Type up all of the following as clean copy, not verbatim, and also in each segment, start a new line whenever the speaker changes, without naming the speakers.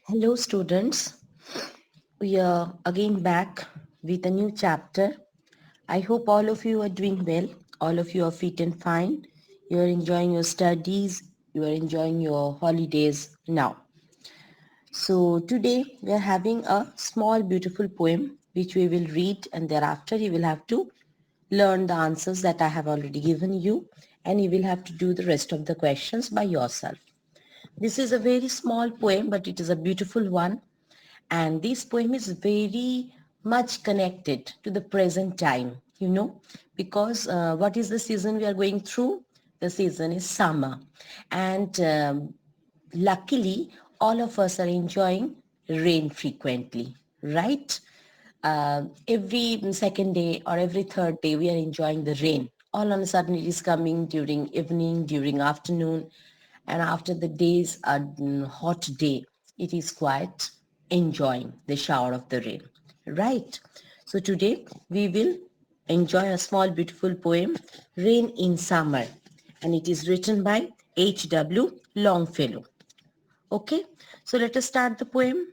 Hello, students. We are again back with a new chapter. I hope all of you are doing well. All of you are fit and fine. You are enjoying your studies. You are enjoying your holidays now. So today we are having a small beautiful poem which we will read, and thereafter you will have to learn the answers that I have already given you, and you will have to do the rest of the questions by yourself. This is a very small poem, but it is a beautiful one. And this poem is very much connected to the present time, because what is the season we are going through? The season is summer. And luckily, all of us are enjoying rain frequently, right? Every second day or every third day, we are enjoying the rain. All on a sudden, it is coming during evening, during afternoon, and after the days are hot day, it is quite enjoying the shower of the rain, right? So today we will enjoy a small beautiful poem, Rain in Summer, and it is written by H.W. Longfellow. Okay, so let us start the poem.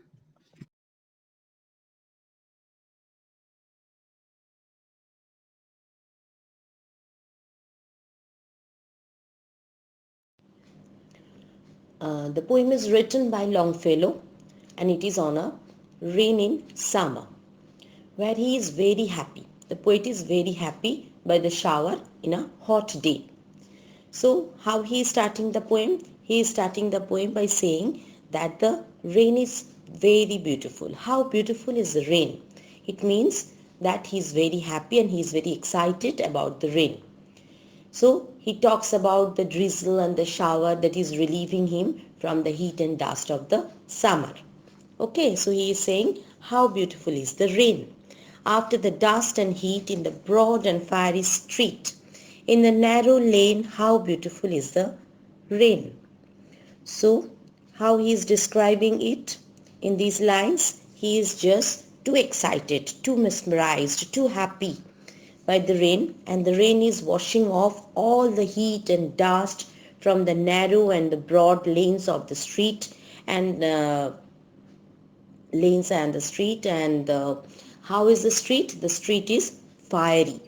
The poem is written by Longfellow, and it is on a rain in summer, where he is very happy. The poet is very happy by the shower in a hot day. So how he is starting the poem? He is starting the poem by saying that the rain is very beautiful. How beautiful is the rain? It means that he is very happy and he is very excited about the rain. So he talks about the drizzle and the shower that is relieving him from the heat and dust of the summer. Okay, so he is saying how beautiful is the rain. After the dust and heat in the broad and fiery street, in the narrow lane, how beautiful is the rain. So, how he is describing it in these lines? He is just too excited, too mesmerized, too happy by the rain, and the rain is washing off all the heat and dust from the narrow and the broad lanes of the street and the street. And how is the street? The street is fiery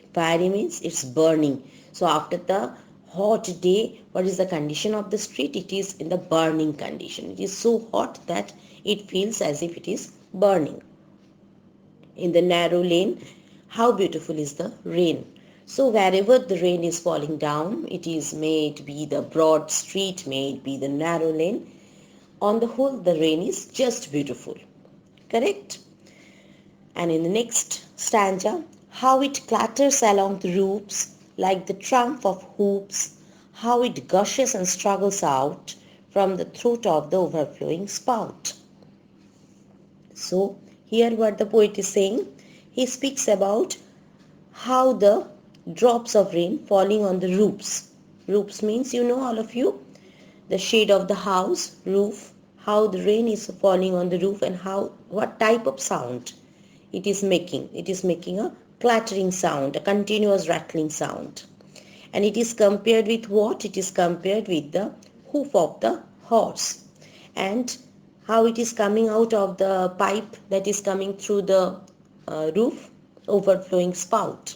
means it's burning. So after the hot day, what is the condition of the street? It is in the burning condition. It is so hot that it feels as if it is burning. In the narrow lane, how beautiful is the rain. So wherever the rain is falling down, it is, may it be the broad street, may it be the narrow lane, on the whole the rain is just beautiful. Correct? And in the next stanza, how it clatters along the roofs like the trump of hoops, how it gushes and struggles out from the throat of the overflowing spout. So here what the poet is saying, he speaks about how the drops of rain falling on the roofs. Roofs means, all of you, the shade of the house, roof, how the rain is falling on the roof and how, what type of sound it is making. It is making a clattering sound, a continuous rattling sound. And it is compared with what? It is compared with the hoof of the horse. And how it is coming out of the pipe that is coming through the roof, overflowing spout.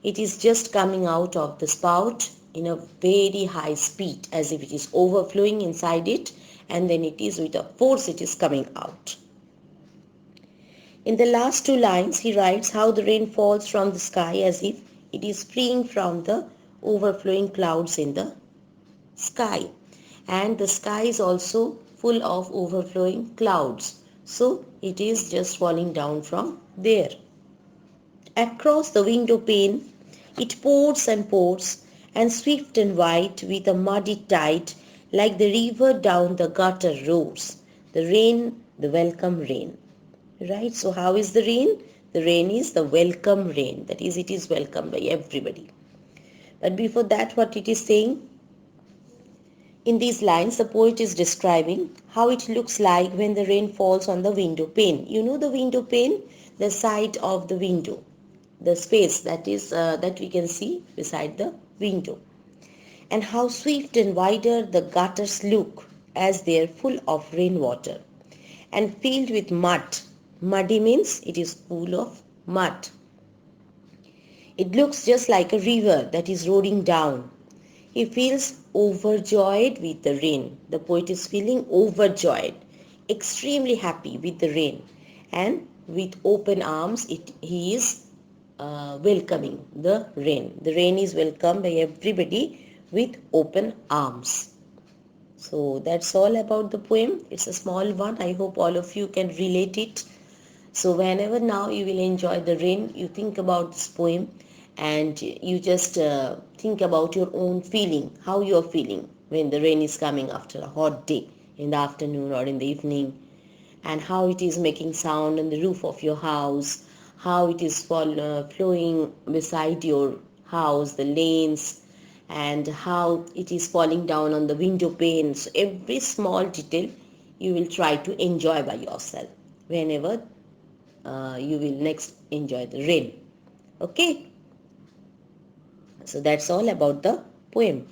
It is just coming out of the spout in a very high speed, as if it is overflowing inside it, and then it is with a force it is coming out. In the last two lines, he writes how the rain falls from the sky as if it is freeing from the overflowing clouds in the sky. And the sky is also full of overflowing clouds. So it is just falling down from there. Across the window pane, it pours and pours, and swift and white with a muddy tide, like the river down the gutter roars. The rain, the welcome rain. Right? So how is the rain? The rain is the welcome rain. That is, it is welcomed by everybody. But before that, what it is saying? In these lines, the poet is describing how it looks like when the rain falls on the window pane. You know the window pane? The side of the window. The space that is that we can see beside the window. And how swift and wider the gutters look as they are full of rainwater. and filled with mud. Muddy means it is full of mud. It looks just like a river that is rolling down. He feels overjoyed with the rain. The poet is feeling overjoyed, extremely happy with the rain. And with open arms, he is welcoming the rain. The rain is welcomed by everybody with open arms. So that's all about the poem. It's a small one. I hope all of you can relate it. So whenever now you will enjoy the rain, you think about this poem and you just think about your own feeling, how you are feeling when the rain is coming after a hot day in the afternoon or in the evening, and how it is making sound on the roof of your house, how it is flowing beside your house, the lanes, and how it is falling down on the window panes. Every small detail you will try to enjoy by yourself whenever you will next enjoy the rain. Okay, so that's all about the poem.